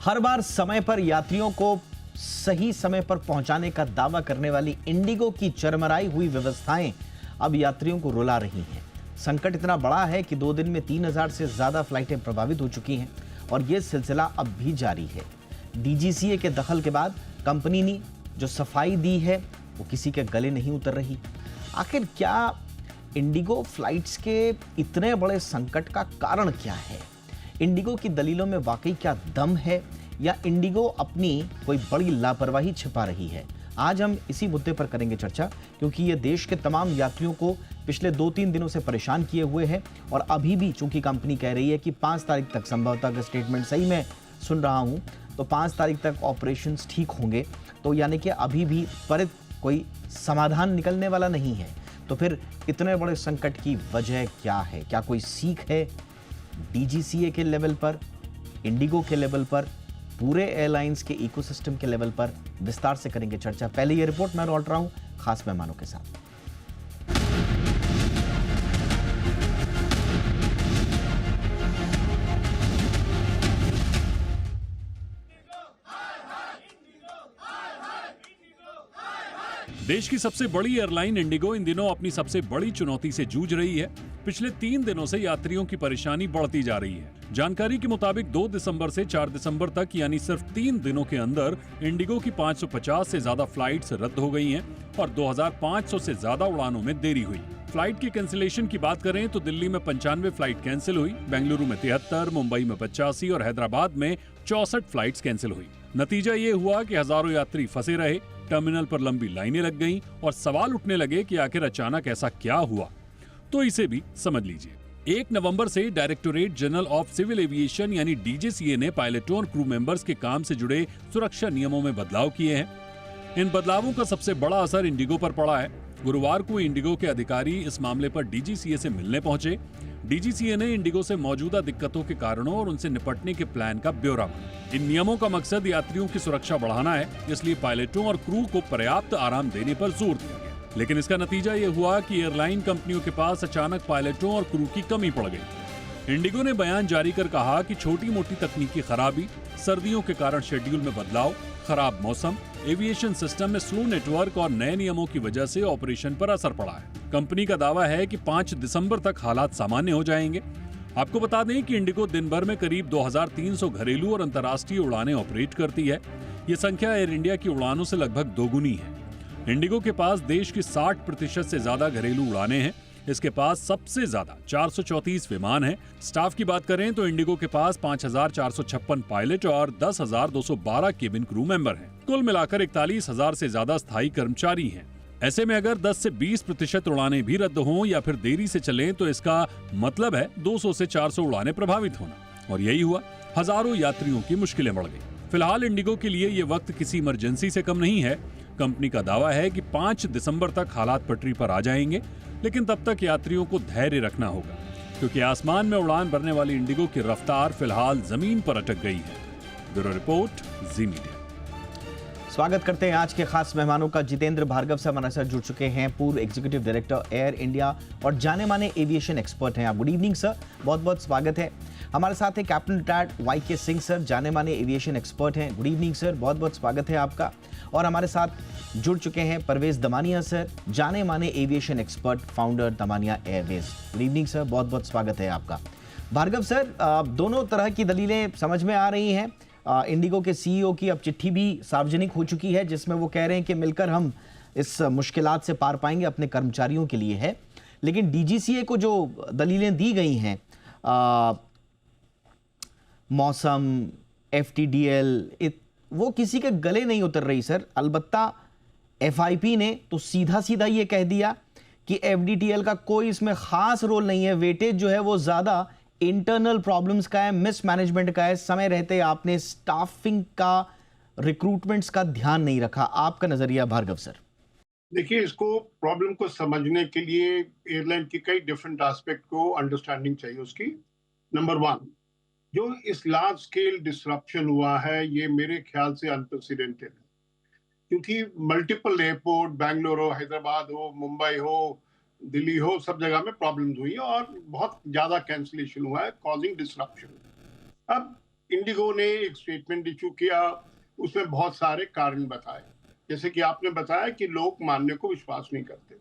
हर बार समय पर यात्रियों को सही समय पर पहुंचाने का दावा करने वाली इंडिगो की चरमराई हुई व्यवस्थाएं अब यात्रियों को रुला रही हैं। संकट इतना बड़ा है कि 2 दिन में 3000 से ज्यादा फ्लाइटें प्रभावित हो चुकी हैं और यह सिलसिला अब भी जारी है। डीजीसीए के दखल के बाद कंपनी ने जो सफाई दी है वो किसी के गले नहीं उतर रही। आखिर क्या इंडिगो फ्लाइट्स के इतने बड़े संकट का कारण क्या है? इंडिगो की दलीलों में वाकई क्या दम है या इंडिगो अपनी कोई बड़ी लापरवाही छिपा रही है? आज हम इसी मुद्दे पर करेंगे चर्चा, क्योंकि ये देश के तमाम यात्रियों को पिछले 2-3 दिनों से परेशान किए हुए है और अभी भी चूंकि कंपनी कह रही है कि 5 तारीख तक, संभवतः अगर स्टेटमेंट सही मैं सुन रहा हूं तो 5 तारीख तक ऑपरेशंस ठीक होंगे, तो यानी कि अभी भी त्वरित कोई समाधान निकलने वाला नहीं है। तो फिर इतने बड़े संकट की वजह क्या है? क्या कोई सीख है डीजीसीए के लेवल पर, इंडिगो के लेवल पर, पूरे एयरलाइंस के इकोसिस्टम के लेवल पर? विस्तार से करेंगे चर्चा। पहले ये रिपोर्ट मैं लौट रहा हूं खास मेहमानों के साथ। देश की सबसे बड़ी एयरलाइन इंडिगो इन दिनों अपनी सबसे बड़ी चुनौती से जूझ रही है। पिछले 3 दिनों से यात्रियों की परेशानी बढ़ती जा रही है। जानकारी के मुताबिक 2 दिसंबर से 4 दिसंबर तक यानी सिर्फ 3 दिनों के अंदर इंडिगो की 550 से ज्यादा फ्लाइट्स रद्द हो गई हैं और 2500 से ज्यादा उड़ानों में देरी हुई। फ्लाइट की कैंसिलेशन की बात करें तो दिल्ली में 95 फ्लाइट कैंसिल हुई, बेंगलुरु में 73, मुंबई में 85 और हैदराबाद में 64 फ्लाइट्स कैंसिल हुई। नतीजा ये हुआ कि हजारों यात्री फंसे रहे, टर्मिनल पर लंबी लाइनें लग गईं और सवाल उठने लगे कि आखिर अचानक ऐसा क्या हुआ। तो इसे भी समझ लीजिए। 1 नवंबर से directorate general of civil aviation यानी डीजीसीए ने पायलटों और क्रू मेंबर्स के काम से जुड़े सुरक्षा नियमों में बदलाव किए हैं। इन बदलावों का सबसे बड़ा असर इंडिगो पर पड़ा है। गुरुवार को इंडिगो के अधिकारी इस मामले पर डीजीसीए से मिलने पहुंचे। डीजीसीए ने इंडिगो से मौजूदा दिक्कतों के कारणों और उनसे निपटने के प्लान का ब्यौरा मांगा। इन नियमों का मकसद यात्रियों की सुरक्षा बढ़ाना है, इसलिए पायलटों और क्रू को पर्याप्त आराम देने पर जोर दिया गया। लेकिन इसका नतीजा ये हुआ कि एयरलाइन कंपनियों के पास अचानक पायलटों और क्रू की कमी पड़ गई। इंडिगो ने बयान जारी कर कहा कि छोटी मोटी तकनीकी खराबी, सर्दियों के कारण शेड्यूल में बदलाव, खराब मौसम, एविएशन सिस्टम में स्लो नेटवर्क और नए नियमों की वजह से ऑपरेशन पर असर पड़ा है। कंपनी का दावा है कि 5 दिसंबर तक हालात सामान्य हो जाएंगे। आपको बता दें कि इंडिगो दिन भर में करीब 2300 घरेलू और अंतर्राष्ट्रीय उड़ानें ऑपरेट करती है। ये संख्या एयर इंडिया की उड़ानों से लगभग दोगुनी है। इंडिगो के पास देश की 60% से ज्यादा घरेलू उड़ानें हैं। इसके पास सबसे ज्यादा 434 विमान हैं। स्टाफ की बात करें तो इंडिगो के पास 5456 पायलट और 10212 केबिन क्रू मेंबर हैं। कुल मिलाकर 41,000 से ज्यादा स्थायी कर्मचारी हैं। ऐसे में अगर 10 से 20% उड़ानें भी रद्द हों या फिर देरी से चलें तो इसका मतलब है 200 से 400 उड़ानें प्रभावित होना। और यही हुआ, हजारों यात्रियों की मुश्किलें बढ़ गई। फिलहाल इंडिगो के लिए ये वक्त किसी इमरजेंसी से कम नहीं है। कंपनी का दावा है कि 5 दिसंबर तक हालात पटरी पर आ जाएंगे, लेकिन तब तक यात्रियों को धैर्य रखना होगा, क्योंकि आसमान में उड़ान भरने वाली इंडिगो की रफ्तार फिलहाल जमीन पर अटक गई है। ब्यूरो रिपोर्ट, जी मीडिया। स्वागत करते हैं आज के खास मेहमानों का। जितेंद्र भार्गव से हमारे साथ जुड़ चुके हैं, पूर्व एग्जीक्यूटिव डायरेक्टर एयर इंडिया और जाने माने एविएशन एक्सपर्ट हैं आप। गुड इवनिंग सर, बहुत बहुत स्वागत है। हमारे साथ है कैप्टन रिटायर्ड वाई के सिंह सर, जाने माने एविएशन एक्सपर्ट हैं। गुड इवनिंग सर, बहुत बहुत स्वागत है आपका। और हमारे साथ जुड़ चुके हैं परवेज दमानिया सर, जाने माने aviation expert, founder Damania Airways. Good evening sir, बहुत बहुत स्वागत है आपका। भार्गव सर, दोनों तरह की दलीलें समझ में आ रही हैं। इंडिगो के सीईओ की अब चिट्ठी भी सार्वजनिक हो चुकी है, जिसमें वो कह रहे हैं कि मिलकर हम इस मुश्किलात से पार पाएंगे, अपने कर्मचारियों के लिए है। लेकिन डीजीसीए को जो दलीलें दी गई हैं, मौसम, एफटीडीएल, वो किसी के गले नहीं उतर रही सर। अलबत्ता एफआईपी ने तो सीधा सीधा ये कह दिया कि एफडीटीएल का कोई इसमें खास रोल नहीं है, वेटेज जो है वो ज्यादा इंटरनल प्रॉब्लम्स का है, मिसमैनेजमेंट का है। समय रहते आपने स्टाफिंग का, रिक्रूटमेंट्स का ध्यान नहीं रखा। आपका नजरिया भार्गव सर? देखिए, इसको प्रॉब्लम को समझने के लिए एयरलाइन की कई डिफरेंट एस्पेक्ट को अंडरस्टैंडिंग चाहिए उसकी। नंबर 1, जो इस लार्ज स्केल डिसरप्शन हुआ है ये मेरे ख्याल से अनप्रेसिडेंटेड है, क्योंकि मल्टीपल एयरपोर्ट, बैंगलोर हो, हैदराबाद हो, मुंबई हो, दिल्ली हो, सब जगह में प्रॉब्लम्स हुई है और बहुत ज्यादा कैंसिलेशन हुआ है, कॉजिंग डिसरप्शन। अब इंडिगो ने एक स्टेटमेंट इशू किया, उसमें बहुत सारे कारण बताए, जैसे कि आपने बताया कि लोग मानने को विश्वास नहीं करते।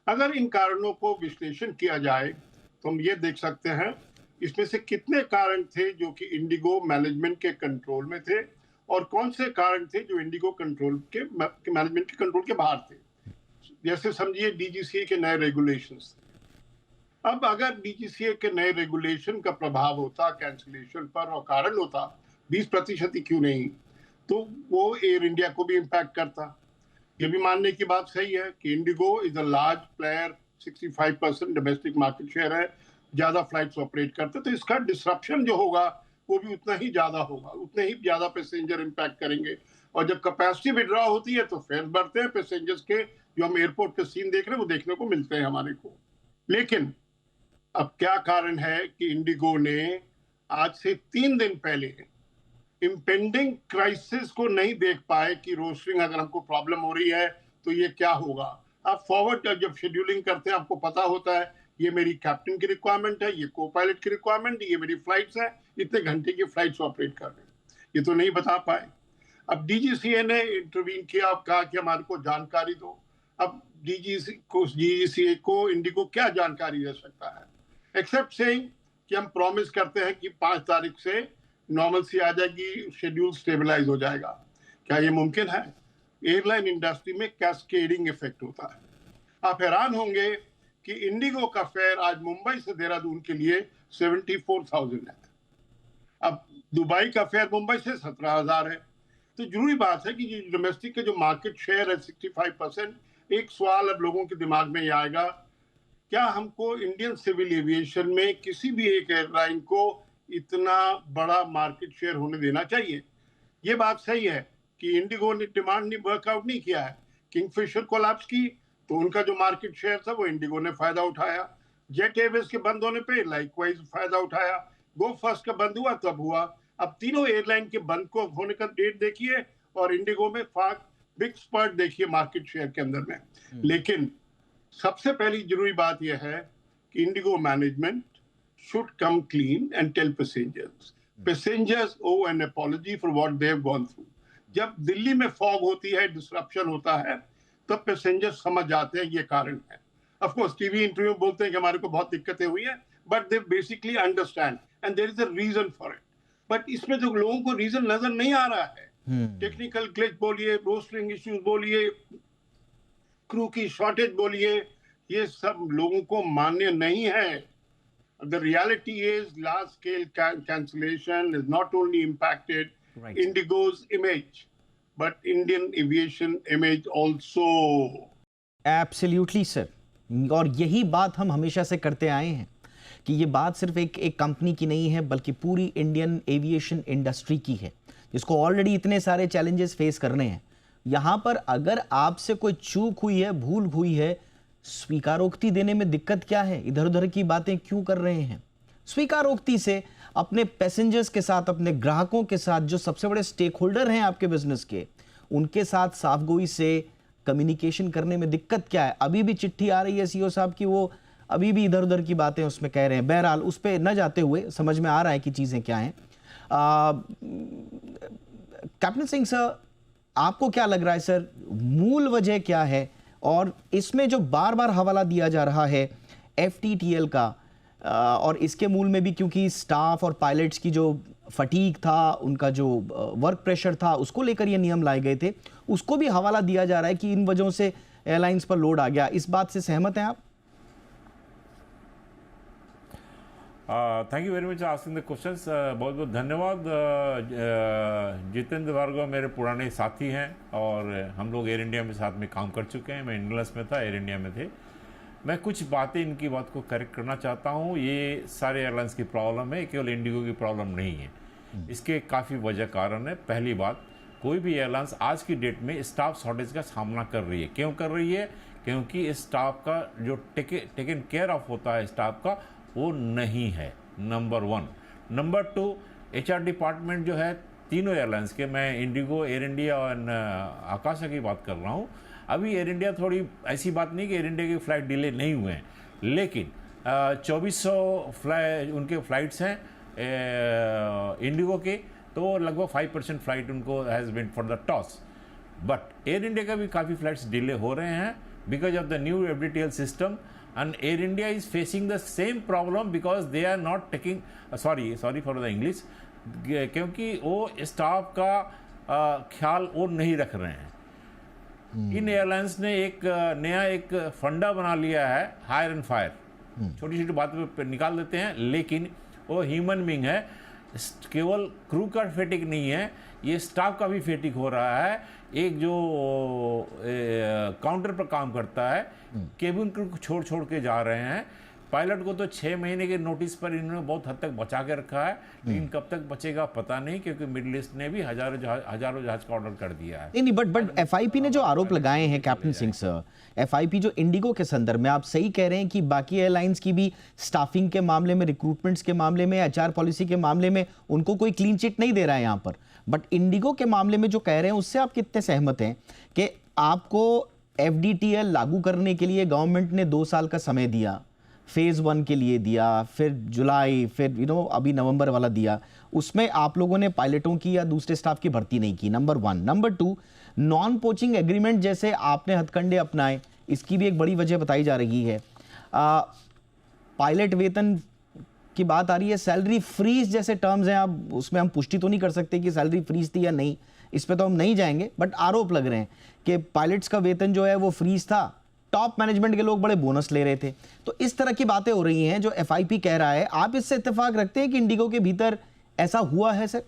अगर इन कारणों को विश्लेषण किया जाए तो हम ये देख सकते हैं इसमें से कितने कारण थे जो कि इंडिगो मैनेजमेंट के कंट्रोल में थे और कौन से कारण थे जो इंडिगो कंट्रोल के मैनेजमेंट के कंट्रोल के बाहर थे। जैसे समझिए डीजीसीए के नए रेगुलेशंस। अब अगर डीजीसीए के नए रेगुलेशन का प्रभाव होता कैंसिलेशन पर और कारण होता 20% ही क्यों नहीं, तो वो एयर इंडिया को भी इम्पैक्ट करता। ये भी मानने की बात सही है कि Indigo is a large player, 65% domestic market share है, ज्यादा फ्लाइट्स ऑपरेट करते, तो इसका डिसरप्शन जो होगा वो भी उतना ही ज्यादा होगा, उतने ही ज्यादा पैसेंजर इम्पैक्ट करेंगे। और जब कैपेसिटी विड्रॉ होती है तो फेयर बढ़ते हैं पैसेंजर्स के, जो हम एयरपोर्ट के सीन देख रहे हैं वो देखने को मिलते हैं हमारे को। लेकिन अब क्या कारण है कि इंडिगो ने आज से 3 दिन पहले इम्पेंडिंग क्राइसिस को नहीं देख पाए कि रोस्टिंग अगर हमको प्रॉब्लम हो रही है तो ये क्या होगा। आप फॉरवर्ड जब शेड्यूलिंग करते हैं आपको पता होता है ये मेरी कैप्टन की रिक्वायरमेंट है, ये को पायलट की रिक्वायरमेंट, ये मेरी फ्लाइट्स है, इतने घंटे की फ्लाइट्स ऑपरेट कर रहे हैं, ये तो नहीं बता पाए। अब डीजीसीए ने इंटरवीन किया, अब कहा कि हमारे को जानकारी दो। अब डीजीसीए को इंडिगो क्या जानकारी दे सकता है एक्सेप्ट सेइंग कि हम प्रॉमिस करते हैं कि 5 तारीख से नॉर्मलसी आ जाएगी, शेड्यूल स्टेबलाइज हो जाएगा। क्या ये मुमकिन है? एयरलाइन इंडस्ट्री में कैस्केडिंग इफेक्ट होता है। आप हैरान होंगे कि इंडिगो का फेयर आज मुंबई से देहरादून के लिए 74,000 है, अब दुबई का फेयर मुंबई से 17,000 है। तो जरूरी बात है कि डोमेस्टिक के जो मार्केट शेयर है 65%, एक सवाल अब लोगों के दिमाग में ये आएगा, क्या हमको इंडियन सिविल एविएशन में किसी भी एक एयरलाइन को इतना बड़ा मार्केट शेयर होने देना चाहिए? ये बात सही है कि इंडिगो ने डिमांड नहीं वर्कआउट नहीं किया है। किंगफिशर कोलैप्स की तो उनका जो मार्केट शेयर था वो इंडिगो ने फायदा उठाया, जेट एयरवेज के बंद होने पे लाइकवाइज फायदा उठाया, गो फर्स्ट का बंद हुआ तब हुआ। अब तीनों एयरलाइन के बंद को होने का डेट देखिए और इंडिगो में बिग स्पर्ट देखिए मार्केट शेयर के अंदर में। लेकिन सबसे पहली जरूरी बात यह है कि Indigo management should come clean and tell passengers. Passengers owe an apology for what they have gone through. जब दिल्ली में फॉग होती है, डिसरप्शन होता है, तब पैसेंजर्स समझ जाते हैं ये कारण है। ऑफ कोर्स टीवी इंटरव्यू बोलते हैं कि हमारे को बहुत दिक्कतें हुई हैं, but they basically understand and there is a reason for it. But इसमें जो लोगों को रीजन नजर नहीं आ रहा है, टेक्निकल ग्लिच बोलिए, रोस्टरिंग इश्यूज बोलिए, क्रू की शॉर्टेज बोलिए, ये सब लोगों को मान्य नहीं है। The reality is large scale cancellation has not only impacted Indigo's image, but Indian aviation image also. Absolutely sir. और यही बात हम हमेशा से करते आए हैं कि ये बात सिर्फ एक कंपनी की नहीं है बल्कि पूरी इंडियन एविएशन इंडस्ट्री की है, जिसको ऑलरेडी इतने सारे चैलेंजेस फेस करने हैं। यहाँ पर अगर आपसे कोई चूक हुई है, भूल हुई है, स्वीकारोक्ति देने में दिक्कत क्या है? इधर उधर की बातें क्यों कर रहे हैं? स्वीकारोक्ति से अपने पैसेंजर्स के साथ, अपने ग्राहकों के साथ, जो सबसे बड़े स्टेक होल्डर हैं आपके बिजनेस के, उनके साथ साफगोई से कम्युनिकेशन करने में दिक्कत क्या है? अभी भी चिट्ठी आ रही है सीईओ साहब की, वो अभी भी इधर उधर की बातें उसमें कह रहे हैं। बहरहाल उस पर न जाते हुए समझ में आ रहा है कि चीज़ें क्या हैं। कैप्टन सिंह सर, आपको क्या लग रहा है सर, मूल वजह क्या है? और इसमें जो बार बार हवाला दिया जा रहा है FTTL का, और इसके मूल में भी क्योंकि स्टाफ और पायलट्स की जो फटीग था, उनका जो वर्क प्रेशर था, उसको लेकर ये नियम लाए गए थे, उसको भी हवाला दिया जा रहा है कि इन वजहों से एयरलाइंस पर लोड आ गया। इस बात से सहमत हैं आप? Thank you very much asking the questions. बहुत बहुत धन्यवाद। जितेंद्र भार्गव मेरे पुराने साथी हैं और हम लोग एयर इंडिया में साथ में काम कर चुके हैं। मैं इंडलस में था, एयर इंडिया में थे। मैं कुछ बातें इनकी बात को करेक्ट करना चाहता हूँ। ये सारे एयरलाइंस की प्रॉब्लम है, केवल इंडिगो की प्रॉब्लम नहीं है। इसके काफ़ी वजह कारण है। पहली बात, कोई भी एयरलाइंस आज की डेट में स्टाफ शॉर्टेज का सामना कर रही है। क्यों कर रही है? क्योंकि स्टाफ का जो टेकन केयर ऑफ होता है स्टाफ का, वो नहीं है, नंबर 1। नंबर 2, HR डिपार्टमेंट जो है तीनों एयरलाइंस के, मैं इंडिगो, एयर इंडिया और आकाशा की बात कर रहा हूँ। अभी एयर इंडिया थोड़ी ऐसी बात नहीं कि एयर इंडिया की फ़्लाइट डिले नहीं हुए हैं, लेकिन 2400 उनके फ़्लाइट्स हैं इंडिगो के, तो लगभग 5% फ्लाइट उनको has been for the toss. But air India का भी काफ़ी फ्लाइट्स डिले हो रहे हैं because of the new FDTL system, and Air India is facing the same problem because they are not taking sorry for the English, क्योंकि वो staff का ख्याल वो नहीं रख रहे हैं। इन एयरलाइंस ने एक नया एक फंडा बना लिया है, हायर एंड फायर, छोटी छोटी बातों पे निकाल देते हैं, लेकिन वो ह्यूमन बीइंग है, केवल क्रू का फेटिक नहीं है, ये स्टाफ का भी फेटिक हो रहा है। एक जो काउंटर पर काम करता है, केबिन क्रू को छोड़ छोड़ के जा रहे हैं। पायलट को तो 6 महीने के नोटिस पर इन्होंने बहुत हद तक बचा के रखा है, लेकिन कब तक बचेगा पता नहीं, क्योंकि मिडिल ईस्ट ने भी हजारों जहाज का ऑर्डर कर दिया है। नहीं, बट एफआईपी ने जो आरोप लगाए हैं कैप्टन सिंह सर, एफआईपी जो इंडिगो के संदर्भ में, आप सही कह रहे हैं कि बाकी एयरलाइंस की भी स्टाफिंग के मामले में, रिक्रूटमेंट्स के मामले में, एचआर पॉलिसी के मामले में उनको कोई क्लीन चिट नहीं दे रहा है यहाँ पर, बट इंडिगो के मामले में जो कह रहे हैं उससे आप कितने सहमत हैं कि आपको एफडीटीएल लागू करने के लिए गवर्नमेंट ने 2 साल का समय दिया, फेज 1 के लिए दिया, फिर जुलाई, फिर अभी नवंबर वाला दिया, उसमें आप लोगों ने पायलटों की या दूसरे स्टाफ की भर्ती नहीं की, number 1। Number 2, non poaching agreement जैसे आपने हथकंडे अपनाए, इसकी भी एक बड़ी वजह बताई जा रही है। पायलट वेतन की बात आ रही है, सैलरी फ्रीज जैसे टर्म्स हैं, आप उसमें हम पुष्टि तो नहीं कर सकते कि सैलरी फ्रीज थी या नहीं, इस पे तो हम नहीं जाएंगे, बट आरोप लग रहे हैं कि पायलट्स का वेतन जो है वो फ्रीज था, टॉप मैनेजमेंट के लोग बड़े बोनस ले रहे थे। तो इस तरह की बातें हो रही हैं जो एफआईपी कह रहा है। आप इससे इत्तेफाक रखते हैं कि इंडिगो के भीतर ऐसा हुआ है सर?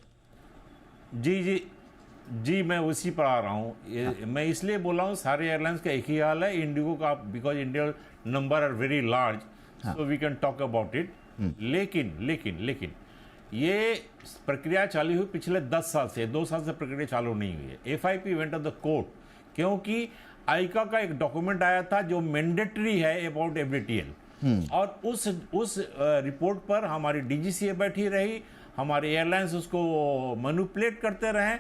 जी, मैं उसी पर आ रहा हूँ। मैं इसलिए बोल रहा हूँ, सारे एयरलाइंस का एक ही हाल है, इंडिगो का, because Indian numbers are very large, so we can talk about it. लेकिन ये प्रक्रिया चालू हुई पिछले 10 साल से, 2 साल से प्रक्रिया चालू नहीं हुई है। FIP went of the court, क्योंकि आईका का एक डॉक्यूमेंट आया था जो मैंडेटरी है अबाउट एफडीटीएल, और उस रिपोर्ट पर हमारी डीजीसीए बैठी रही, हमारे एयरलाइंस उसको मैनिपुलेट करते रहे।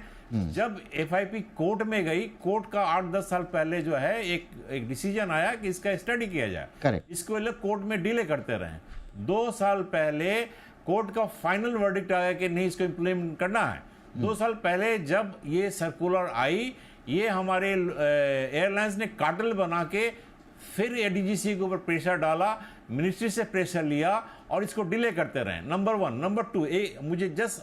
जब एफआईपी कोर्ट में गई, कोर्ट का 8-10 साल पहले जो है एक डिसीजन आया कि इसका स्टडी किया जाए। करेक्ट। इसको लिए कोर्ट में डिले करते रहे। 2 साल पहले कोर्ट का फाइनल वर्डिक्ट आया कि नहीं, इसको इंप्लीमेंट करना है। 2 साल पहले जब ये सर्कुलर आई, ये हमारे एयरलाइंस ने कार्टेल बना के फिर एडीजीसी के ऊपर प्रेशर डाला, मिनिस्ट्री से प्रेशर लिया और इसको डिले करते रहे। नंबर 1। नंबर 2, मुझे जस्ट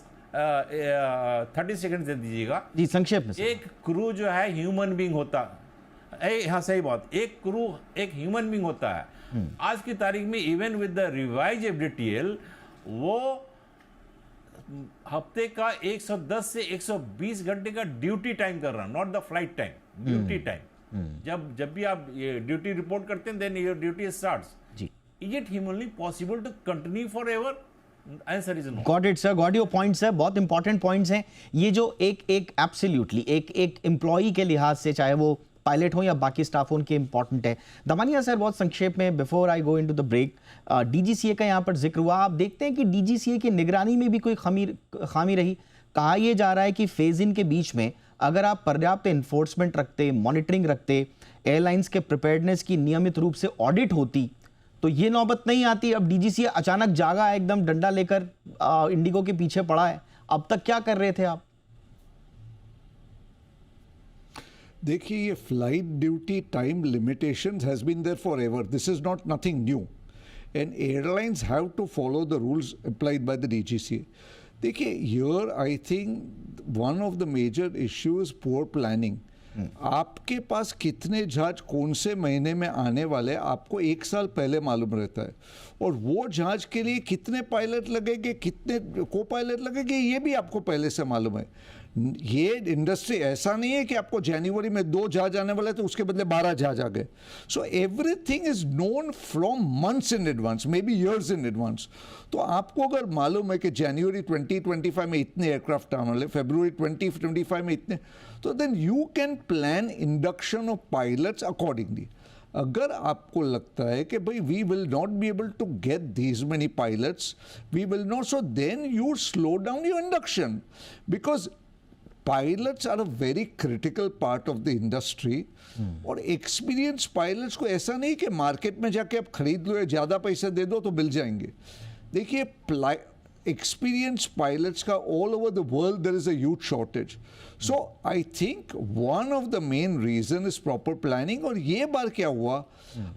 30 सेकंड दे दीजिएगा जी, संक्षेप में। एक क्रू जो है ह्यूमन बीइंग होता है, हाँ सही बात, एक क्रू एक ह्यूमन बीइंग होता है। आज की तारीख में even with the revise FDTL, वो हफ्ते का 110 से 120 घंटे का ड्यूटी टाइम कर रहा, not the flight time, duty time. जब भी आप ये ड्यूटी रिपोर्ट करते हैं, देन योर ड्यूटी स्टार्ट्स। जी, is it humanly possible to continue forever? Answer is no. Got it sir, got your points sir, बहुत इंपॉर्टेंट पॉइंट्स हैं ये, जो एक एब्सोल्युटली एक एम्प्लॉई के लिहाज से, चाहे वो पायलट हो या बाकी स्टाफ हो, उनके इंपॉर्टेंट है। दमानिया सर, बहुत संक्षेप में, before I go into the break, DGCA का यहाँ पर जिक्र हुआ, आप देखते हैं कि डीजीसीए की निगरानी में भी कोई खामी रही? कहा यह जा रहा है कि फेज इन के बीच में अगर आप पर्याप्त इन्फोर्समेंट रखते, मॉनिटरिंग रखते, एयरलाइंस के प्रिपेयर्डनेस की नियमित रूप से ऑडिट होती, तो ये नौबत नहीं आती। अब डीजीसीए अचानक जागा, एकदम डंडा लेकर इंडिगो के पीछे पड़ा है। अब तक क्या कर रहे थे आप? देखिए, ये flight duty time limitations has been there forever, this is not nothing new, and airlines have to follow the rules applied by the DGCA. देखिए, here I think one of the major issues poor planning. आपके पास कितने जहाज कौन से महीने में आने वाले आपको 1 साल पहले मालूम रहता है, और वो जहाज के लिए कितने पायलट लगेंगे, कितने को पायलट लगेंगे, ये भी आपको पहले से मालूम है। ये इंडस्ट्री ऐसा नहीं है कि आपको जनवरी में 2 जहाज आने वाले तो उसके बदले 12 जहाज आ गए। So everything is known from months in advance, may be years in advance. तो आपको अगर मालूम है कि जनवरी 2025 में इतने एयरक्राफ्ट आने वाले, फरवरी 2025 में इतने, तो then you can plan induction of pilots accordingly. अगर आपको लगता है कि भाई we will not be able to get these many pilots, we will not, so then you slow down your induction, because pilots are a very critical part of the industry. और experience pilots को ऐसा नहीं कि market में जाके आप खरीद लो या ज़्यादा पैसे दे दो तो मिल जाएंगे। देखिए, experienced pilots का all over the world there is a huge shortage. So I think one of the main reason is proper planning. और ये बार क्या हुआ,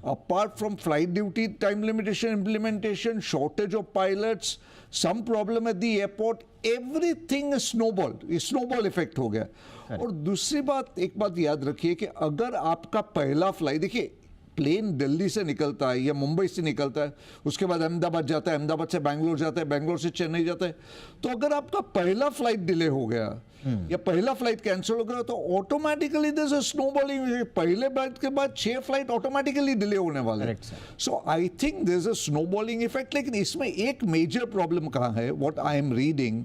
apart from flight duty time limitation implementation, shortage of pilots, some problem at the airport, everything is snowballed. ये snowball effect हो गया. और दूसरी बात, एक बात याद रखिए कि अगर आपका पहला फ्लाइट, देखिए प्लेन दिल्ली से निकलता है या मुंबई से निकलता है, उसके बाद अहमदाबाद जाता है, अहमदाबाद से बैंगलोर जाता है, बैंगलोर से चेन्नई जाता है, तो अगर आपका पहला फ्लाइट डिले हो गया या पहला फ्लाइट कैंसिल हो गया तो automatically there is a snowballing, पहले फ्लाइट के बाद 6 फ्लाइट ऑटोमेटिकली डिले होने वाले हैं. So I think there is a snowballing effect. लेकिन इसमें एक मेजर प्रॉब्लम कहाँ है, व्हाट आई एम रीडिंग,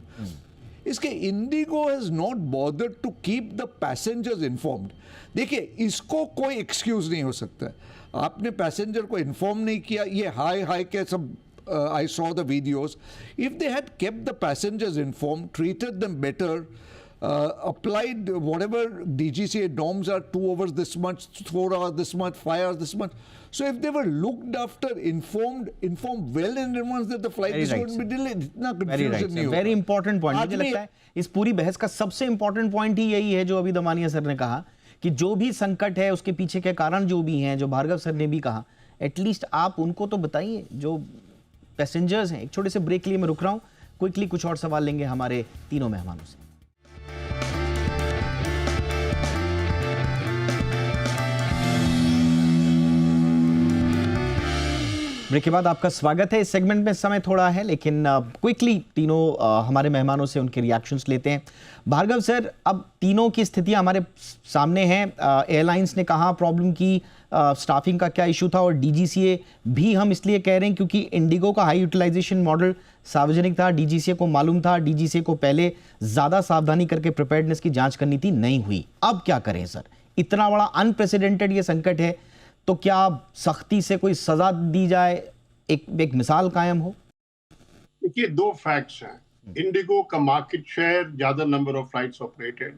इसके IndiGo has not bothered to keep the passengers informed. देखिए इसको कोई एक्सक्यूज नहीं हो सकता. आपने पैसेंजर को इन्फॉर्म नहीं किया, ये हाई के सब I saw the videos. If they had kept the passengers informed, treated them better, applied whatever DGCA norms are, 2 hours this much, 4 hours this much, 5 hours this much. So if they were looked after, informed well in advance that the flight is going to be delayed, इतना confusion नहीं होगा. Very important point. मुझे लगता है इस पूरी बहस का सबसे important point ही यही है जो अभी दमानिया सर ने कहा कि जो भी संकट है उसके पीछे के कारण जो भी हैं, जो भार्गव सर ने भी कहा, एटलीस्ट आप उनको तो बताइए जो पैसेंजर्स हैं. एक छोटे से ब्रेक लिए मैं रुक रहा हूं, क्विकली कुछ और सवाल लेंगे हमारे तीनों मेहमानों से. ब्रेक के बाद आपका स्वागत है. इस सेगमेंट में समय थोड़ा है लेकिन क्विकली तीनों हमारे मेहमानों से उनके रिएक्शंस लेते हैं. भार्गव सर, अब तीनों की स्थितियां हमारे सामने हैं. एयरलाइंस ने कहा प्रॉब्लम की स्टाफिंग का क्या इशू था, और डीजीसीए भी हम इसलिए कह रहे हैं क्योंकि इंडिगो का हाई यूटिलाइजेशन मॉडल सार्वजनिक था, डीजीसीए को मालूम था, डीजीसीए को पहले ज़्यादा सावधानी करके प्रिपेयर्डनेस की जांच करनी थी, नहीं हुई. अब क्या करें सर, इतना बड़ा अनप्रेसिडेंटेड ये संकट है, तो क्या सख्ती से कोई सजा दी जाए, एक मिसाल कायम हो? देखिए 2 फैक्ट्स हैं. इंडिगो का मार्केट शेयर, ज्यादा number of flights operated.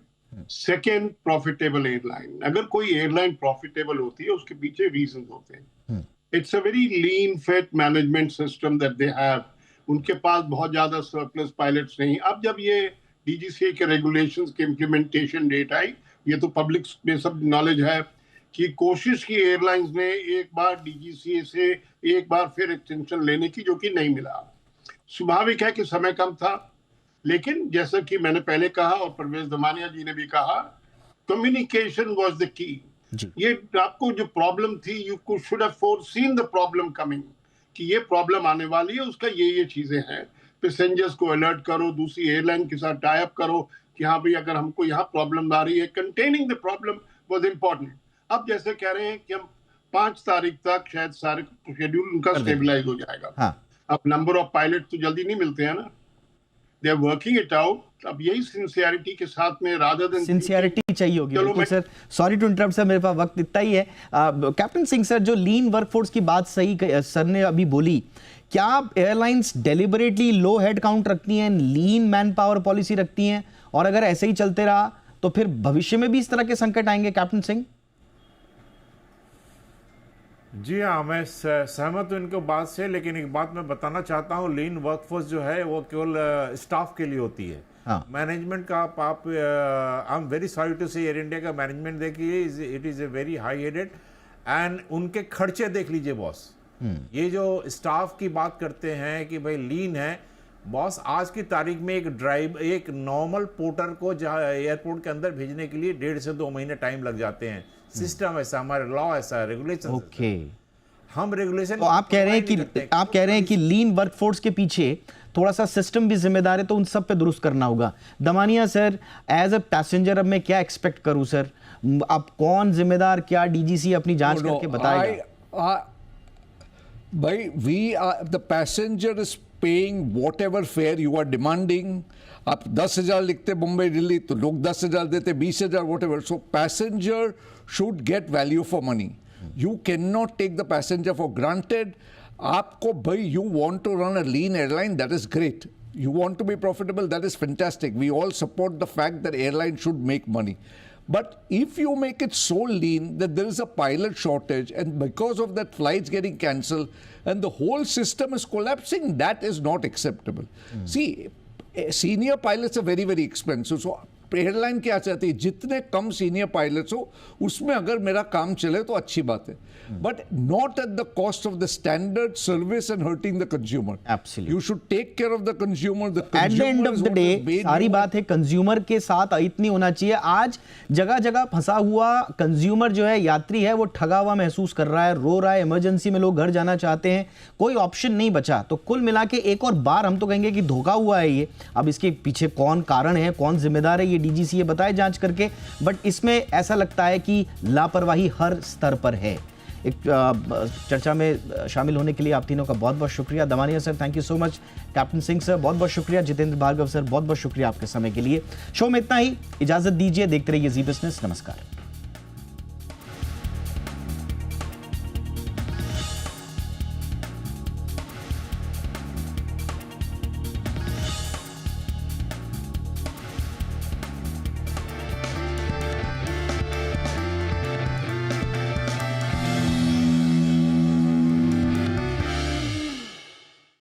Second, profitable airline. अगर कोई एयरलाइन प्रॉफिटेबल होती है उसके पीछे रीजन होते हैं. It's a very lean fit management system that they have. उनके पास बहुत ज्यादा सरप्लस पायलट्स नहीं. अब जब ये डीजीसीए के रेगुलेशंस के इम्प्लीमेंटेशन डेट आई, ये तो पब्लिक में सब नॉलेज है कि कोशिश की एयरलाइंस ने एक बार डीजीसीए से एक बार फिर एक्सटेंशन लेने की, जो कि नहीं मिला. स्वाभाविक है कि समय कम था, लेकिन जैसा कि मैंने पहले कहा और परवेज दमानिया जी ने भी कहा, कम्युनिकेशन वाज द की. ये आपको जो प्रॉब्लम थी, you should have foreseen the problem coming, कि ये प्रॉब्लम आने वाली है, उसका ये चीजें हैं. पैसेंजर्स को अलर्ट करो, दूसरी एयरलाइन के साथ टाई अप करो कि हाँ भाई अगर हमको यहाँ प्रॉब्लम आ रही है. Containing the problem was important. अब जैसे कह रहे हैं कि हम 5 तारीख तक शायद सारे शेड्यूल उनका स्टेबलाइज हो जाएगा. हाँ. अब नंबर ऑफ पायलट तो जल्दी नहीं मिलते हैं ना, they are working it out. अब यही सिंसियरिटी के साथ में, रादर देन सिंसियरिटी चाहिए होगी. बिल्कुल sir, sorry to interrupt sir, मेरे पास वक्त इतना ही है. कैप्टन सिंह सर, जो लीन वर्कफोर्स की बात सही सर ने अभी बोली, क्या एयरलाइंस डेलिबरेटली लो हेड काउंट रखती हैं, लीन मैन पावर पॉलिसी रखती हैं, और अगर ऐसे ही चलते रहा तो फिर भविष्य में भी इस तरह के संकट आएंगे? कैप्टन सिंह. जी हाँ, मैं सहमत हूँ इनके बात से, लेकिन एक बात मैं बताना चाहता हूँ, लीन वर्कफोर्स जो है वो केवल स्टाफ के लिए होती है. मैनेजमेंट का आप I am very sorry to say Air India का मैनेजमेंट देखिए, it is a very high headed, and उनके खर्चे देख लीजिए बॉस. ये जो स्टाफ की बात करते हैं कि भाई लीन है, बॉस आज की तारीख में एक नॉर्मल पोर्टर को जहाँ एयरपोर्ट के अंदर भेजने के लिए 1.5 से 2 महीने टाइम लग जाते हैं. सिस्टम ऐसा, हमारे लॉ ऐसा, रेगुलेशन. ओके, हम रेगुलेशन. तो आप कह रहे हैं कि लीन वर्कफोर्स के पीछे थोड़ा सा सिस्टम भी जिम्मेदार है, तो उन सब पे दुरुस्त करना होगा. Damania sir, as a passenger अब मैं क्या एक्सपेक्ट करूं सर? अब कौन जिम्मेदार, क्या डीजीसी अपनी जांच करके बताएगा? भाई, the passenger is paying whatever fare you are demanding. आप 10,000 लिखते मुंबई दिल्ली तो लोग 10,000 देते, 20,000, what ever. So passenger should get value for money. You cannot take the passenger for granted. आपको भाई, you want to run a lean airline, that is great. You want to be profitable, that is fantastic. We all support the fact that airline should make money. But if you make it so lean that there is a pilot shortage and because of that flights getting cancelled and the whole system is collapsing, that is not acceptable. See, senior pilots are very, very expensive. So airline क्या चाहती है, जितने कम senior pilots हो उसमें अगर मेरा काम चले तो अच्छी बात है, but not at the cost of the standard service and hurting the consumer. Absolutely. You should take care of the consumer. At the end of the day सारी बात है कंज्यूमर के साथ इतनी होना चाहिए. आज जगह जगह फंसा हुआ कंज्यूमर जो है, यात्री है, वो ठगा हुआ महसूस कर रहा है, रो रहा है. इमरजेंसी में लोग घर जाना चाहते हैं, कोई ऑप्शन नहीं बचा. तो कुल मिला के एक और बार हम तो कहेंगे कि धोखा हुआ है ये. अब इसके पीछे कौन कारण है, कौन जिम्मेदार है, ये डीजीसीए बताए जांच करके. बट इसमें ऐसा लगता है कि लापरवाही हर स्तर पर है. एक चर्चा में शामिल होने के लिए आप तीनों का बहुत बहुत शुक्रिया. Damania sir, thank you so much. Captain Singh sir, बहुत बहुत शुक्रिया. जितेंद्र भार्गव सर, बहुत बहुत शुक्रिया आपके समय के लिए. शो में इतना ही. इजाजत दीजिए. देखते रहिए जी बिजनेस. नमस्कार.